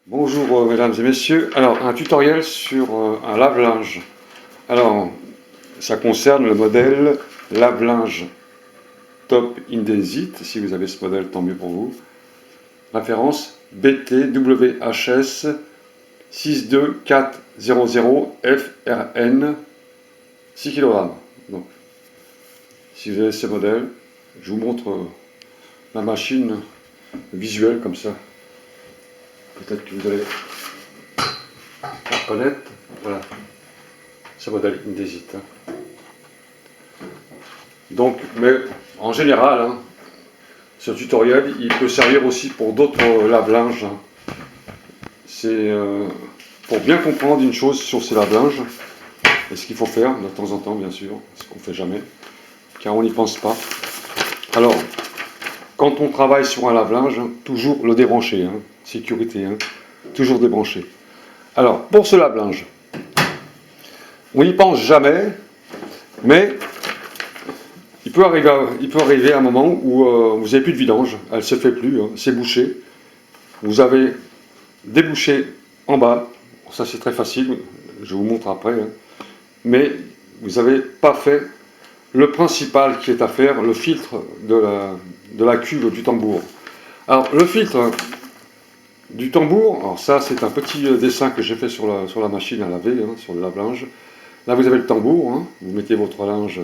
Bonjour mesdames et messieurs. Alors un tutoriel sur un lave-linge. Alors ça concerne le modèle lave-linge Top Indesit. Si vous avez ce modèle, tant mieux pour vous. Référence BTWHS 62400 FRN 6 kg. Donc si vous avez ce modèle, je vous montre la machine visuelle comme ça. Peut-être que vous allez reconnaître. Voilà. Ce modèle Indesit. Donc, mais en général, ce tutoriel, il peut servir aussi pour d'autres lave-linges. C'est pour bien comprendre une chose sur ces lave-linges, et ce qu'il faut faire de temps en temps, bien sûr, ce qu'on ne fait jamais, car on n'y pense pas. Alors, quand on travaille sur un lave-linge, toujours le débrancher, sécurité, toujours débrancher. Alors, pour ce lave-linge, on n'y pense jamais, mais il peut arriver un moment où vous n'avez plus de vidange, elle ne se fait plus, c'est bouché. Vous avez débouché en bas, ça c'est très facile, je vous montre après, mais vous n'avez pas fait le principal qui est à faire, le filtre de la cuve du tambour. Alors le filtre du tambour, alors ça c'est un petit dessin que j'ai fait sur la machine à laver, sur le lave-linge. Là vous avez le tambour, vous mettez votre linge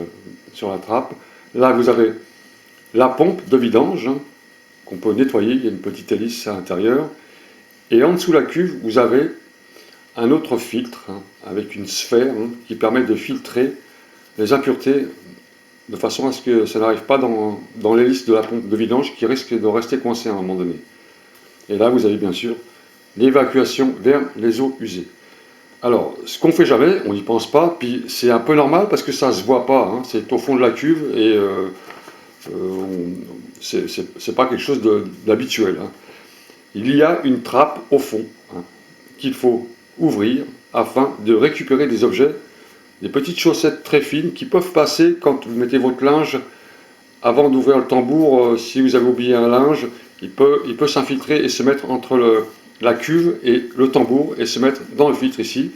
sur la trappe. Là vous avez la pompe de vidange qu'on peut nettoyer, il y a une petite hélice à l'intérieur. Et en dessous de la cuve, vous avez un autre filtre avec une sphère qui permet de filtrer les impuretés de façon à ce que ça n'arrive pas dans l'hélice de la pompe de vidange qui risque de rester coincé à un moment donné. Et là, vous avez bien sûr l'évacuation vers les eaux usées. Alors, ce qu'on ne fait jamais, on n'y pense pas, puis c'est un peu normal parce que ça ne se voit pas, c'est au fond de la cuve et c'est pas quelque chose d'habituel. Il y a une trappe au fond qu'il faut ouvrir afin de récupérer des objets, des petites chaussettes très fines qui peuvent passer quand vous mettez votre linge avant d'ouvrir le tambour. Si vous avez oublié un linge, il peut s'infiltrer et se mettre entre la cuve et le tambour et se mettre dans le filtre ici.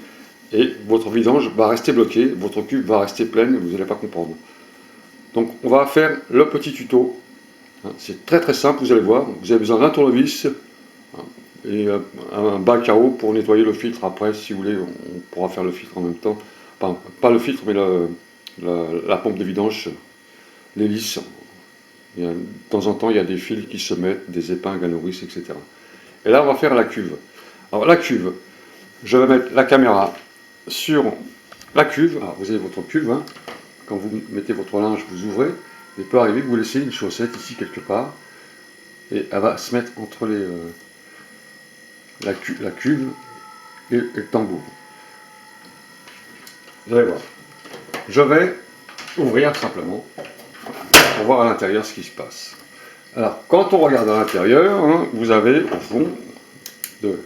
Et votre vidange va rester bloquée, votre cuve va rester pleine, vous n'allez pas comprendre. Donc on va faire le petit tuto. C'est très très simple, vous allez voir. Vous avez besoin d'un tournevis et un bac à eau pour nettoyer le filtre. Après, si vous voulez, on pourra faire le filtre en même temps. Enfin, pas le filtre, mais la pompe de vidange, l'hélice. De temps en temps, il y a des fils qui se mettent, des épingles à nourrice, etc. Et là, on va faire la cuve. Alors la cuve, je vais mettre la caméra sur la cuve. Alors, vous avez votre cuve. Quand vous mettez votre linge, vous ouvrez. Il peut arriver que vous laissez une chaussette ici quelque part. Et elle va se mettre entre la cuve et le tambour. Vous allez voir. Je vais ouvrir simplement pour voir à l'intérieur ce qui se passe. Alors, quand on regarde à l'intérieur, vous avez au fond de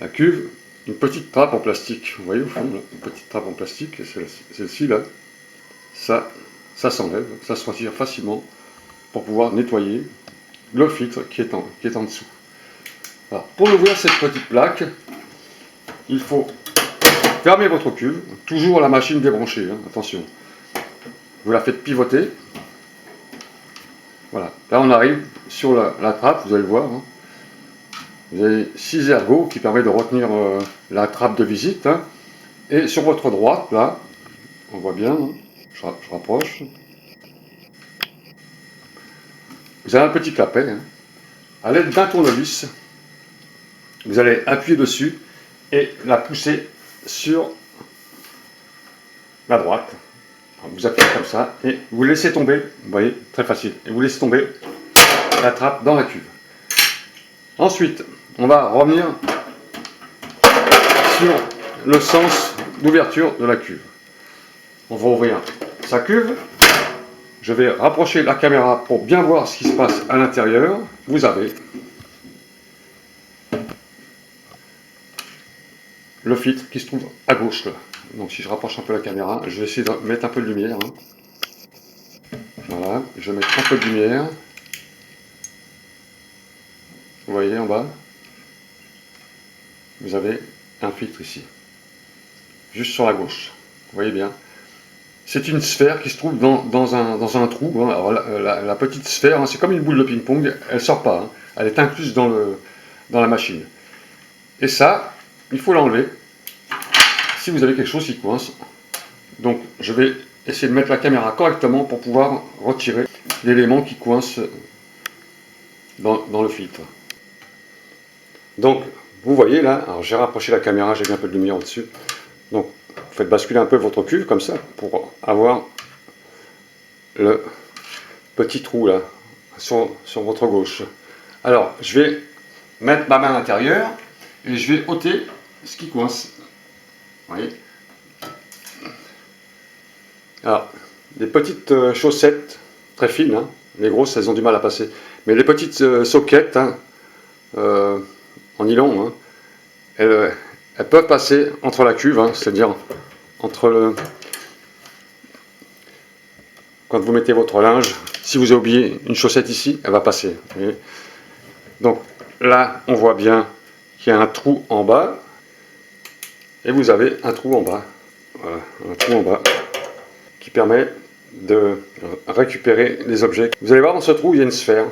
la cuve une petite trappe en plastique. Vous voyez au fond, là, une petite trappe en plastique, celle-ci là. Ça s'enlève, ça se retire facilement pour pouvoir nettoyer le filtre qui est en dessous. Alors, pour ouvrir cette petite plaque, il faut fermer votre cuve, toujours la machine débranchée, attention. Vous la faites pivoter. Voilà, là on arrive sur la trappe, vous allez le voir. Vous avez 6 ergots qui permettent de retenir la trappe de visite. Et sur votre droite, là, on voit bien, je rapproche. Vous avez un petit clapet. À l'aide d'un tournevis, vous allez appuyer dessus et la pousser sur la droite. Vous appuyez comme ça et vous laissez tomber, vous voyez, très facile, et vous laissez tomber la trappe dans la cuve. Ensuite, on va revenir sur le sens d'ouverture de la cuve. On va ouvrir sa cuve. Je vais rapprocher la caméra pour bien voir ce qui se passe à l'intérieur. Vous avez le filtre qui se trouve à gauche là. Donc si je rapproche un peu la caméra, je vais essayer de mettre un peu de lumière. Voilà, je vais mettre un peu de lumière. vous voyez en bas, vous avez un filtre ici, juste sur la gauche, vous voyez bien. C'est une sphère qui se trouve dans un trou. Hein. Alors, la petite sphère, hein, c'est comme une boule de ping-pong, elle ne sort pas, hein. Elle est incluse dans la machine. Et ça, il faut l'enlever si vous avez quelque chose qui coince. Donc je vais essayer de mettre la caméra correctement pour pouvoir retirer l'élément qui coince dans le filtre. Donc vous voyez là, alors j'ai rapproché la caméra, j'ai mis un peu de lumière au-dessus. Donc vous faites basculer un peu votre cuve comme ça pour avoir le petit trou là sur votre gauche. Alors je vais mettre ma main à l'intérieur et je vais ôter ce qui coince. Vous voyez. Alors, des petites chaussettes très fines, hein. Les grosses elles ont du mal à passer, mais les petites soquettes hein, en nylon, hein, elles peuvent passer entre la cuve, hein, c'est-à-dire entre le... Quand vous mettez votre linge, si vous avez oublié une chaussette ici, elle va passer. Vous voyez. Donc là, on voit bien qu'il y a un trou en bas, et vous avez un trou en bas. Voilà, un trou en bas qui permet de récupérer les objets. Vous allez voir dans ce trou, il y a une sphère.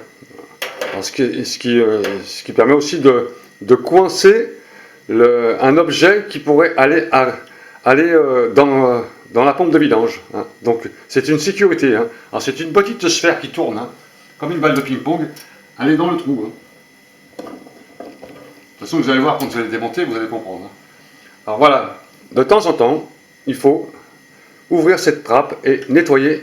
Alors, ce qui permet aussi de coincer un objet qui pourrait aller dans la pompe de vidange. Hein. Donc c'est une sécurité. Hein. Alors c'est une petite sphère qui tourne, hein, comme une balle de ping-pong. Elle est dans le trou. Hein. De toute façon, vous allez voir quand vous allez démonter, vous allez comprendre. Hein. Alors voilà, de temps en temps, il faut ouvrir cette trappe et nettoyer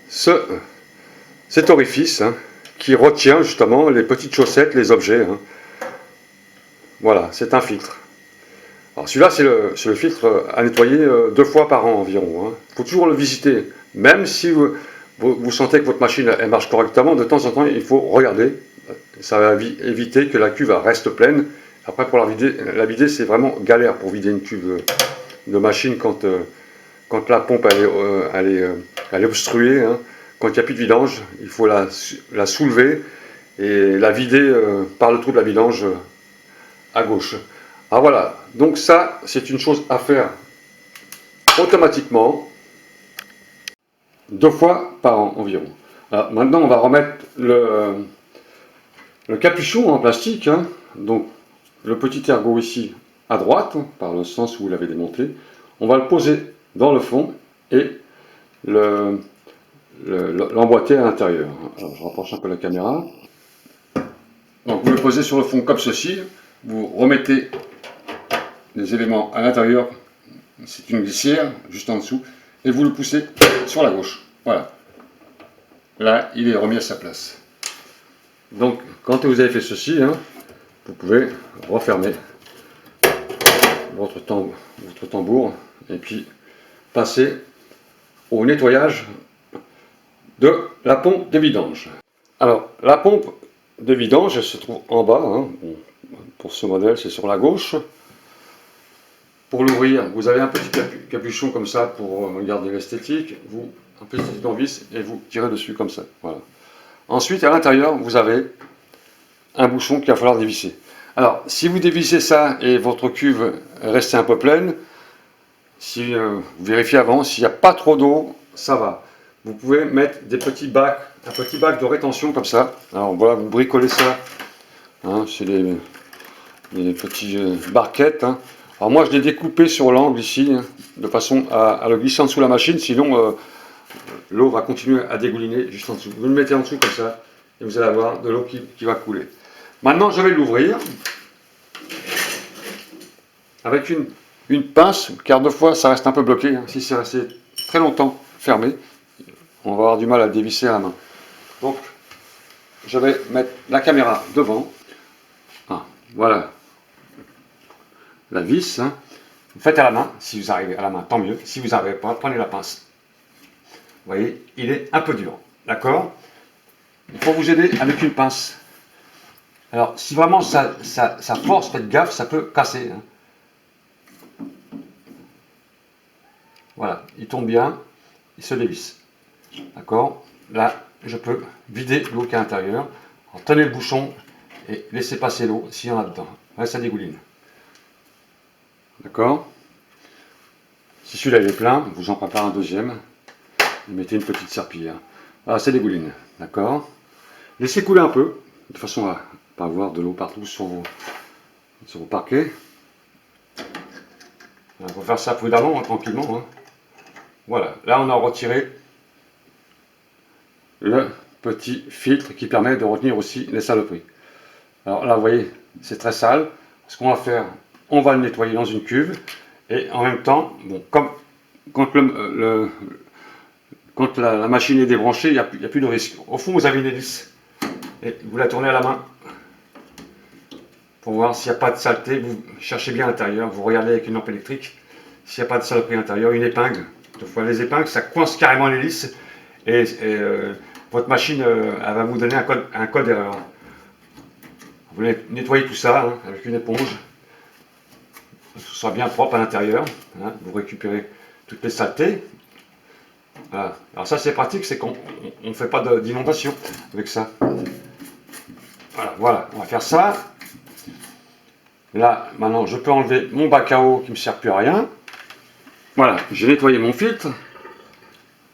cet orifice hein, qui retient justement les petites chaussettes, les objets. Hein. Voilà, c'est un filtre. Alors celui-là, c'est le filtre à nettoyer 2 fois par an environ. Il faut toujours le visiter. Même si vous sentez que votre machine elle marche correctement, de temps en temps, il faut regarder. Ça va éviter que la cuve reste pleine. Après, pour la vider, c'est vraiment galère pour vider une cuve de machine quand la pompe elle est obstruée. Hein. Quand il n'y a plus de vidange, il faut la soulever et la vider par le trou de la vidange à gauche. Alors voilà, donc ça c'est une chose à faire automatiquement 2 fois par an environ. Alors, maintenant on va remettre le capuchon en plastique, hein. Donc le petit ergot ici à droite, par le sens où vous l'avez démonté, on va le poser dans le fond et l'emboîter à l'intérieur. Alors je rapproche un peu la caméra. Donc vous le posez sur le fond comme ceci, vous remettez les éléments à l'intérieur, c'est une glissière juste en dessous, et vous le poussez sur la gauche. Voilà. Là, il est remis à sa place. Donc, quand vous avez fait ceci, hein, vous pouvez refermer votre tambour et puis passer au nettoyage de la pompe de vidange. Alors, la pompe de vidange, elle se trouve en bas. Hein. Pour ce modèle, c'est sur la gauche. Pour l'ouvrir, vous avez un petit capuchon comme ça pour garder l'esthétique. Un petit tournevis et vous tirez dessus comme ça. Voilà. Ensuite, à l'intérieur, vous avez un bouchon qu'il va falloir dévisser. Alors, si vous dévissez ça et votre cuve reste un peu pleine, si vous vérifiez avant, s'il n'y a pas trop d'eau, ça va. Vous pouvez mettre des petits bacs, un petit bac de rétention comme ça. Alors voilà, vous bricolez ça. Hein, c'est des petits barquettes. Hein. Alors moi, je l'ai découpé sur l'angle ici, hein, de façon à le glisser en dessous de la machine, sinon l'eau va continuer à dégouliner juste en dessous. Vous le mettez en dessous comme ça, et vous allez avoir de l'eau qui va couler. Maintenant, je vais l'ouvrir avec une pince, car 2 fois, ça reste un peu bloqué. Hein. Si c'est resté très longtemps fermé, on va avoir du mal à le dévisser à la main. Donc, je vais mettre la caméra devant. Ah, voilà la vis. Hein. Vous faites à la main, si vous arrivez à la main, tant mieux. Si vous n'arrivez pas, prenez la pince. Vous voyez, il est un peu dur. D'accord? Il faut vous aider avec une pince. Alors, si vraiment ça force, faites gaffe, ça peut casser. Hein. Voilà, il tombe bien, il se dévisse. D'accord? Là, je peux vider l'eau qui est à l'intérieur. Tenez le bouchon et laissez passer l'eau s'il y en a dedans. Là, ça dégouline. D'accord? Si celui-là il est plein, vous en préparez un deuxième. Et mettez une petite serpillière. Voilà, ça dégouline. D'accord? Laissez couler un peu, de façon à ne pas avoir de l'eau partout sur vos parquets. On va faire ça prudemment, tranquillement. Hein. Voilà, là on a retiré le petit filtre qui permet de retenir aussi les saloperies. Alors là, vous voyez, c'est très sale. Ce qu'on va faire, on va le nettoyer dans une cuve. Et en même temps, bon, comme quand la machine est débranchée, il n'y a plus de risque. Au fond, vous avez une hélice. Et vous la tournez à la main. Pour voir s'il n'y a pas de saleté. Vous cherchez bien à l'intérieur. Vous regardez avec une lampe électrique. S'il n'y a pas de saloperie à l'intérieur, une épingle. Deux fois les épingles, ça coince carrément l'hélice. Et votre machine, elle va vous donner un code d'erreur. Vous nettoyez tout ça hein, avec une éponge. Que ce soit bien propre à l'intérieur. Hein, vous récupérez toutes les saletés. Voilà. Alors ça c'est pratique, c'est qu'on ne fait pas d'inondation avec ça. Voilà, on va faire ça. Là, maintenant, je peux enlever mon bac à eau qui ne me sert plus à rien. Voilà, j'ai nettoyé mon filtre.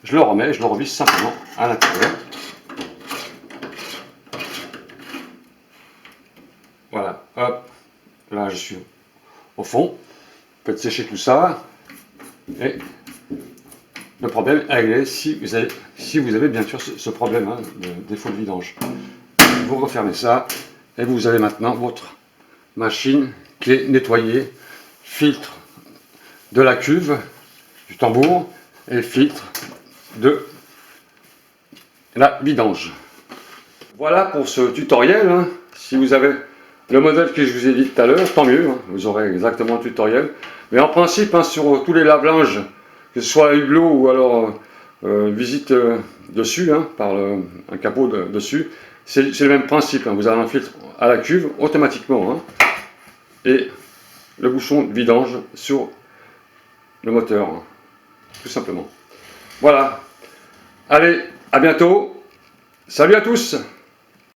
Je le remets, je le revisse simplement à l'intérieur. Voilà, hop. Là, je suis au fond. Faites sécher tout ça. Et le problème est réglé si vous avez bien sûr ce problème hein, de défaut de vidange. Vous refermez ça et vous avez maintenant votre machine qui est nettoyée, filtre de la cuve, du tambour et filtre de la vidange. Voilà pour ce tutoriel. Hein. Si vous avez le modèle que je vous ai dit tout à l'heure, tant mieux, hein. Vous aurez exactement le tutoriel. Mais en principe, hein, sur tous les lave-linges, que ce soit hublot ou alors visite dessus, hein, par un capot dessus, c'est le même principe. Hein. Vous avez un filtre à la cuve automatiquement hein, et le bouchon de vidange sur le moteur, hein, tout simplement. Voilà. Allez, à bientôt. Salut à tous.